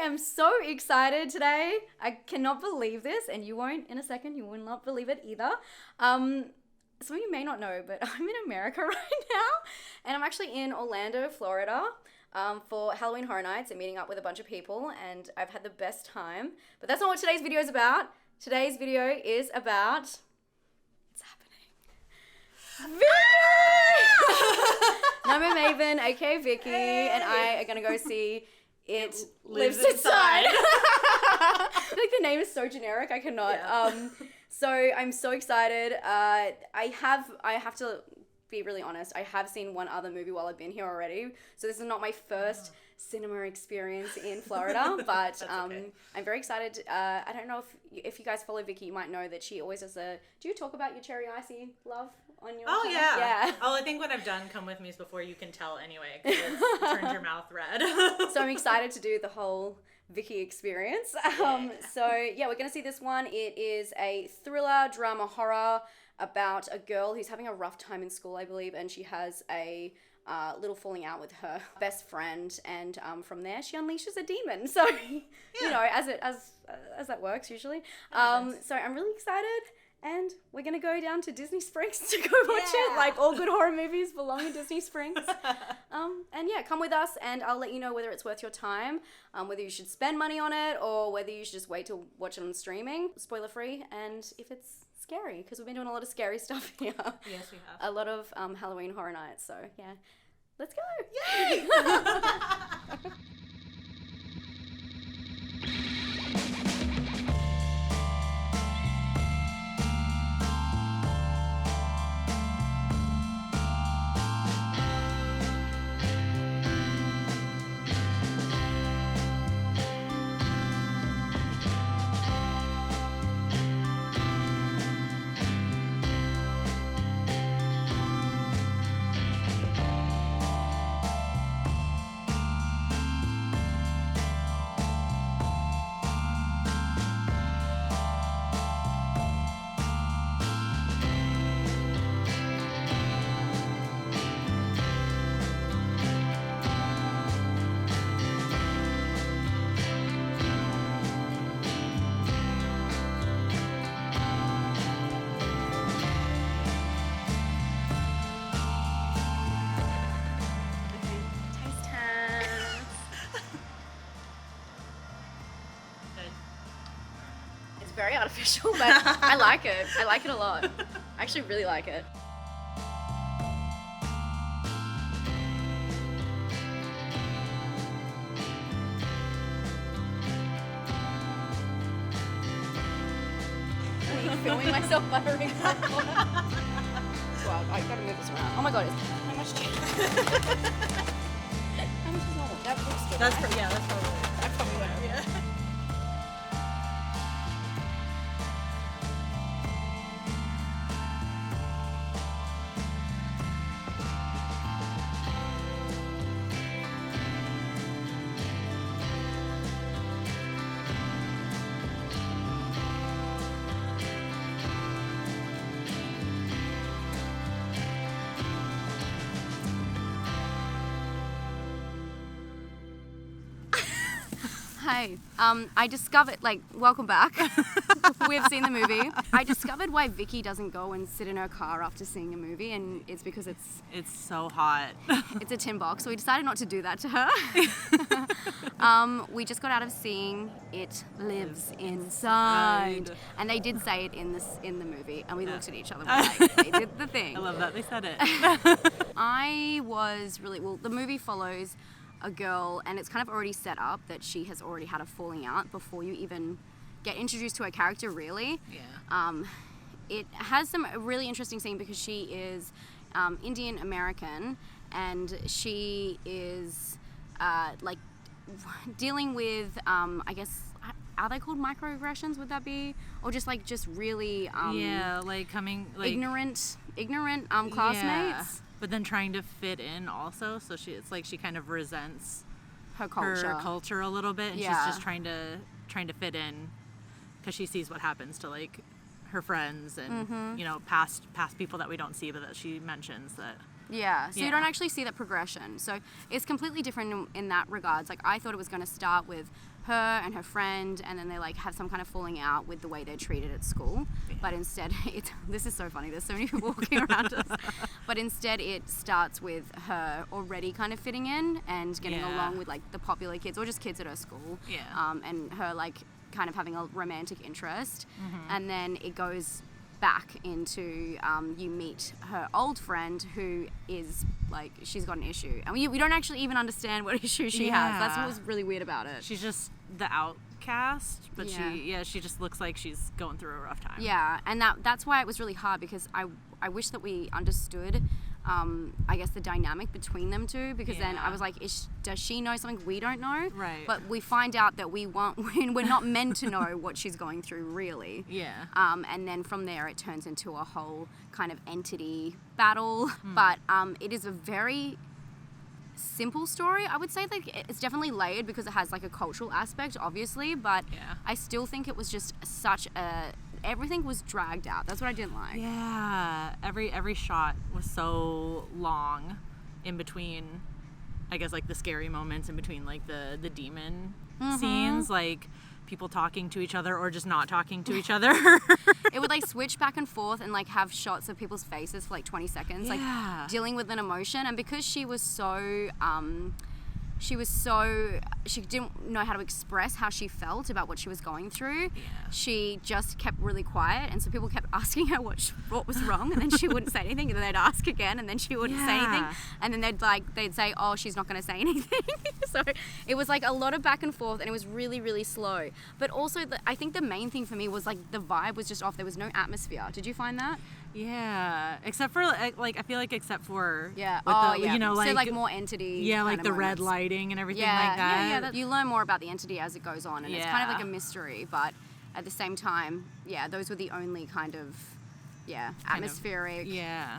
am so excited today. I cannot believe this, and you won't in a second. You will not believe it either. Some of you may not know, but I'm in America right now, and I'm actually in Orlando, Florida, for Halloween Horror Nights and meeting up with a bunch of people, and I've had the best time. But that's not what today's video is about. Today's video is about... It's happening. Vicky! Number Maven, aka Vicky, and I are gonna go see It Lives Inside. I feel like the name is so generic, I cannot. Yeah. So I'm so excited. I have to be really honest, I have seen one other movie while I've been here already. So this is not my first cinema experience in Florida, but okay. I'm very excited. I don't know if you guys follow Vicky, you might know that she always has do you talk about your cherry icy love on your channel? Yeah. Oh, I think when I've done Come With Me's before, you can tell anyway, because it turns your mouth red. So I'm excited to do the whole Vicky experience. So yeah, we're gonna see this one. It is a thriller, drama, horror about a girl who's having a rough time in school, I believe, and she has a little falling out with her best friend, and from there she unleashes a demon. So you know, as that works usually. So I'm really excited, and we're gonna go down to Disney Springs to go watch it. Like all good horror movies belong in Disney Springs. And yeah, come with us, and I'll let you know whether it's worth your time, whether you should spend money on it or whether you should just wait to watch it on streaming, spoiler free, and if it's scary, because we've been doing a lot of scary stuff here. Yes, we have. A lot of Halloween Horror Nights, so yeah. Let's go! Yay! Very artificial, but I like it. I like it a lot. I actually really like it. I'm filming myself buttering popcorn. Wow, I gotta move this around. Oh my god, how much change? How much is normal? That looks good. That's probably That probably went over. Yeah. Hi, I discovered, welcome back. We've seen the movie. I discovered why Vicky doesn't go and sit in her car after seeing a movie, and it's because it's so hot. It's a tin box, so we decided not to do that to her. We just got out of seeing It Lives Inside, and they did say it in the movie, and we looked at each other like, they did the thing. I love that they said it. I was really, the movie follows a girl, and it's kind of already set up that she has already had a falling out before you even get introduced to her character, really. Yeah. It has some really interesting scene because she is Indian American, and she is dealing with I guess, are they called microaggressions, would that be, or just really ignorant classmates. Yeah. But then trying to fit in also, so it's like she kind of resents her culture a little bit, and she's just trying to fit in because she sees what happens to her friends and past people that we don't see, but that she mentions that. Yeah, so you don't actually see that progression. So it's completely different in that regards. I thought it was going to start with her and her friend, and then they like have some kind of falling out with the way they're treated at school. Yeah. But instead, this is so funny. There's so many people walking around us. But instead, it starts with her already kind of fitting in and getting along with like the popular kids or just kids at her school. Yeah. And her like kind of having a romantic interest, and then it goes back into you meet her old friend who is like, she's got an issue, and we don't actually even understand what issue she has. That's what was really weird about it. She's just the outcast, but she just looks like she's going through a rough time. Yeah, and that's why it was really hard, because I wish that we understood I guess the dynamic between them two, because then I was like, does she know something we don't know? Right. But we find out that we're not meant to know what she's going through, really. Yeah. And then from there it turns into a whole kind of entity battle. But it is a very simple story. I would say like it's definitely layered because it has like a cultural aspect, obviously, but I still think it was just everything was dragged out. That's what I didn't like. Yeah, every shot was so long in between, I guess, like the scary moments in between, like the demon scenes, like people talking to each other or just not talking to each other. It would like switch back and forth and like have shots of people's faces for like 20 seconds, like dealing with an emotion. And because she didn't know how to express how she felt about what she was going through. She just kept really quiet, and so people kept asking her what was wrong, and then she wouldn't say anything, and then they'd ask again, and then she wouldn't say anything, and then they'd say, oh, she's not going to say anything. So it was like a lot of back and forth, and it was really, really slow. But also I think the main thing for me was like the vibe was just off. There was no atmosphere. Did you find that? Yeah, except for like I feel like except for you know, like so like more entity, like the red lighting and everything like that. You learn more about the entity as it goes on, and it's kind of like a mystery, but at the same time, those were the only kind of atmospheric,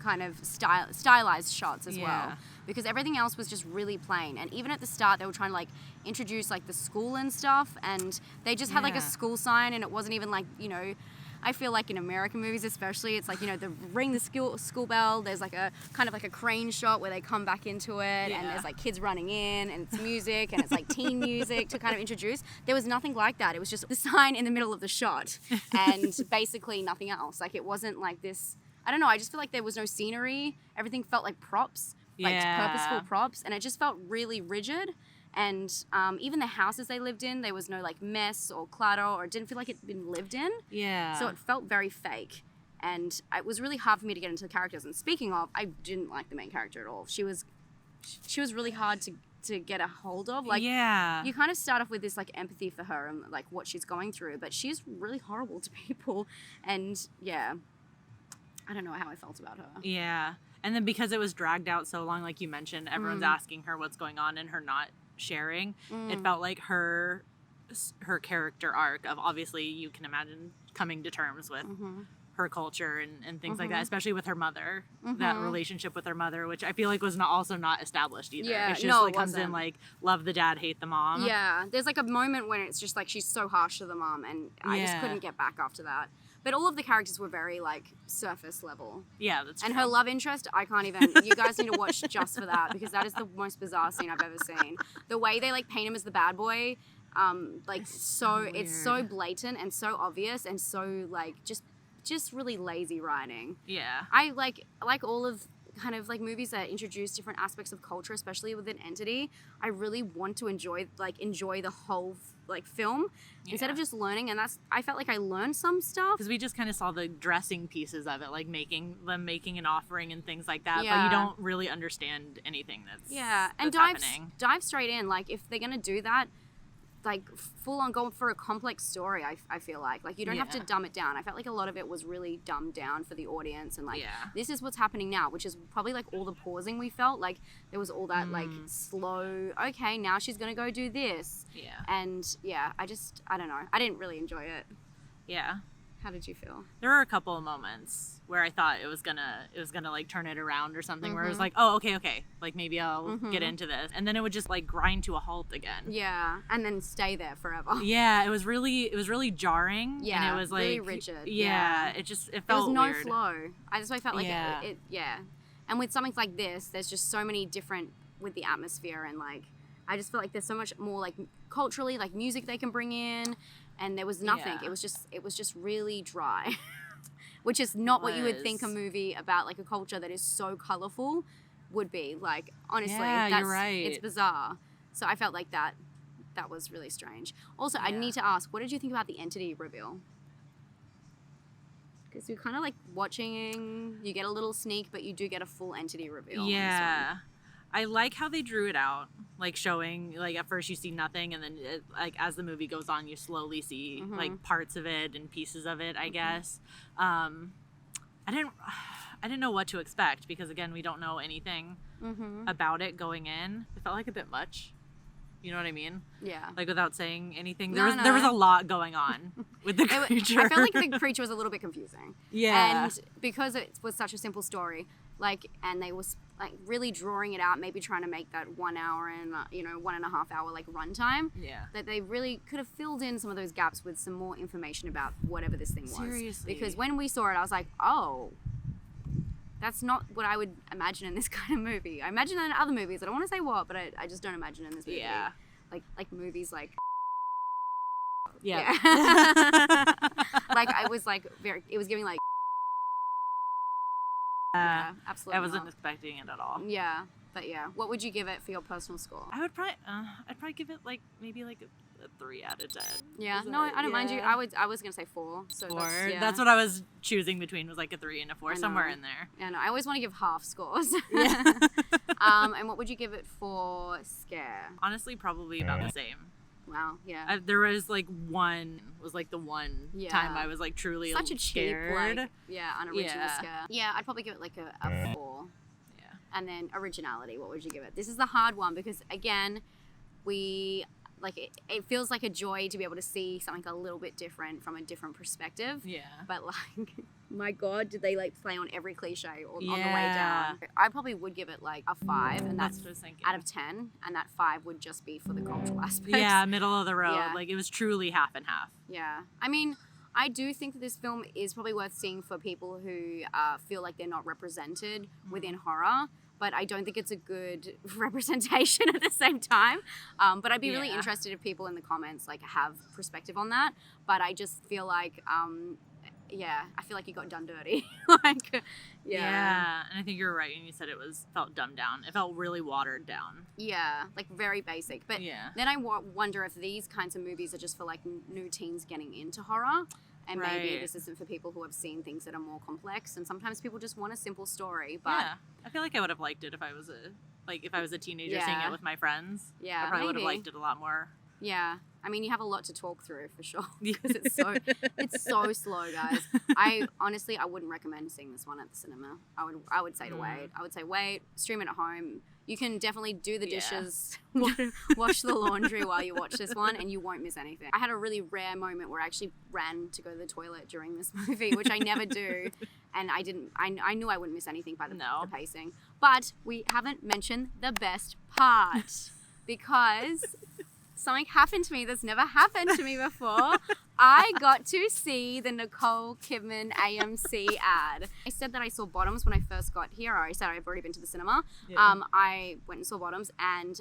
kind of stylized shots as well, because everything else was just really plain. And even at the start, they were trying to like introduce like the school and stuff, and they just had like a school sign, and it wasn't even like, you know, I feel like in American movies especially, it's like, you know, the ring the school bell, there's like a kind of like a crane shot where they come back into it, and there's like kids running in, and it's music, and it's like teen music to kind of introduce. There was nothing like that. It was just the sign in the middle of the shot and basically nothing else. Like it wasn't like this, I don't know, I just feel like there was no scenery. Everything felt like props, like purposeful props, and it just felt really rigid. And even the houses they lived in, there was no like mess or clutter, or it didn't feel like it'd been lived in. Yeah. So it felt very fake. And it was really hard for me to get into the characters. And speaking of, I didn't like the main character at all. She was really hard to get a hold of. Like, you kind of start off with this like empathy for her and like what she's going through, but she's really horrible to people. And I don't know how I felt about her. Yeah. And then because it was dragged out so long, like you mentioned, everyone's asking her what's going on and her not sharing. It felt like her character arc of, obviously you can imagine coming to terms with her culture and things like that, especially with her mother, that relationship with her mother, which I feel like was also not established either. It's just like comes in like love the dad, hate the mom. Yeah, there's like a moment when it's just like she's so harsh to the mom, and I just couldn't get back after that. But all of the characters were very like surface level. Yeah, that's true. And her love interest, I can't even. You guys need to watch just for that, because that is the most bizarre scene I've ever seen. The way they like paint him as the bad boy, like it's so blatant and so obvious and so like just really lazy writing. Yeah. I like all of kind of like movies that introduce different aspects of culture, especially with an entity. I really want to enjoy the whole like film instead of just learning, and I felt like I learned some stuff because we just kind of saw the dressing pieces of it, like making an offering and things like that, but you don't really understand anything that's dive straight in. Like if they're gonna do that, like full on go for a complex story, I feel like you don't have to dumb it down. I felt like a lot of it was really dumbed down for the audience, and like this is what's happening now, which is probably like all the pausing we felt like there was all that like slow, okay, now she's gonna go do this, and I don't know, I didn't really enjoy it. How did you feel? There were a couple of moments where I thought it was gonna like turn it around or something, where it was like, oh, okay, like maybe I'll get into this, and then it would just like grind to a halt again. Yeah, and then stay there forever. Yeah, it was really jarring. Yeah, and it was like really rigid. Yeah, it felt there was no weird. flow. I felt like it. And with something like this, there's just so many different with the atmosphere and like I just feel like there's so much more like culturally, like music they can bring in, and there was nothing. Yeah. It was just really dry, which is not what you would think a movie about like a culture that is so colorful would be. Like honestly, Yeah, you're right. It's bizarre. So I felt like that was really strange. Also, I Yeah. need to ask, what did you think about the entity reveal? Because you're kind of like watching, you get a little sneak, but you do get a full entity reveal. on this one. Yeah. I like how they drew it out, like showing, like at first you see nothing, and then like as the movie goes on, you slowly see like parts of it and pieces of it. I guess. I didn't know what to expect because again, we don't know anything about it going in. It felt like a bit much. You know what I mean? Yeah. Like without saying anything, No, there was a lot going on with the creature. I felt like the creature was a little bit confusing. Yeah. And because it was such a simple story, like, and they was like really drawing it out, maybe trying to make that 1 hour and 1.5 hour like runtime. Yeah. That they really could have filled in some of those gaps with some more information about whatever this thing was. Seriously. Because when we saw it, I was like, oh, that's not what I would imagine in this kind of movie. I imagine that in other movies. I don't want to say what, but I just don't imagine it in this movie. Yeah. Like movies like. Yeah. Like I was like it was giving like. Yeah, absolutely. I wasn't not. expecting it at all. Yeah, but yeah, what would you give it for your personal score? I'd probably give it like maybe like a 3 out of 10. Yeah, Is no, that- I don't mind you. yeah. I was gonna say 4. So 4. That's, That's what I was choosing between, was like a 3 and a 4, I somewhere know. in there. Yeah, no, I always want to give half scores. Yeah. And what would you give it for scare? Honestly, probably about the same. Wow, yeah. There was like the one Yeah. time I was like truly Such a cheap, scared. like, unoriginal Yeah. scare. Yeah, I'd probably give it like a 4. Yeah. And then originality, what would you give it? This is the hard one because again, it feels like a joy to be able to see something a little bit different from a different perspective. Yeah. But like, my God, did they like play on every cliche on the way Yeah. down? I probably would give it like a 5, and That's that's what I was thinking. out of 10, and that 5 would just be for the cultural aspects. Yeah, middle of the road. Yeah. Like it was truly half and half. Yeah. I mean, I do think that this film is probably worth seeing for people who feel like they're not represented within horror. But I don't think it's a good representation at the same time. But I'd be really Yeah. interested if people in the comments like have perspective on that. But I just feel like, I feel like it got done dirty. Like, yeah. And I think you're right when you said felt dumbed down. It felt really watered down. Yeah, like very basic. But Yeah. then I wonder if these kinds of movies are just for like new teens getting into horror. And maybe Right. this isn't for people who have seen things that are more complex. And sometimes people just want a simple story. But Yeah. I feel like I would have liked it if I was a teenager seeing Yeah. it with my friends. Yeah, I probably would have maybe. liked it a lot more. yeah, I mean, you have a lot to talk through for sure. Because it's so slow, guys. I wouldn't recommend seeing this one at the cinema. I would say to wait. I would say wait, stream it at home. You can definitely do the Yeah. dishes, wash the laundry while you watch this one, and you won't miss anything. I had a really rare moment where I actually ran to go to the toilet during this movie, which I never do, and I didn't. I knew I wouldn't miss anything by the pacing. But we haven't mentioned the best part because something happened to me that's never happened to me before. I got to see the Nicole Kidman AMC ad. I said that I saw Bottoms when I first got here. I said I've already been to the cinema. Yeah. I went and saw Bottoms, and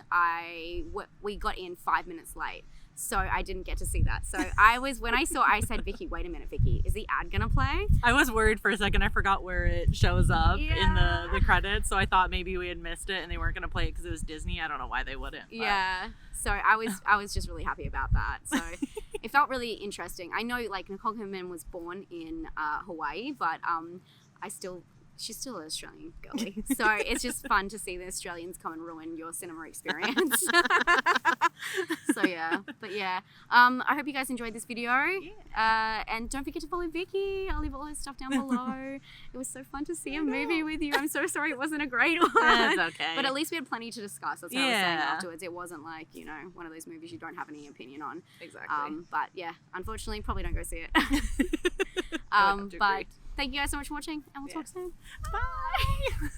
we got in 5 minutes late. So I didn't get to see that. So I said, Vicky, wait a minute, Vicky, is the ad gonna play? I was worried for a second. I forgot where it shows up in Yeah. the credits, so I thought maybe we had missed it and they weren't going to play it because it was Disney. I don't know why they wouldn't. But. Yeah. So I was just really happy about that. So it felt really interesting. I know like Nicole Kidman was born in Hawaii, but she's still an Australian girlie. So it's just fun to see the Australians come and ruin your cinema experience. So yeah, but yeah. I hope you guys enjoyed this video. And don't forget to follow Vicky. I'll leave all her stuff down below. It was so fun to see a movie with you. I'm so sorry it wasn't a great one. That's okay. But at least we had plenty to discuss. That's what I was saying Yeah. afterwards. It wasn't like, one of those movies you don't have any opinion on. Exactly. But yeah, unfortunately, probably don't go see it. I would have to But agree. thank you guys so much for watching, and we'll talk soon. Bye.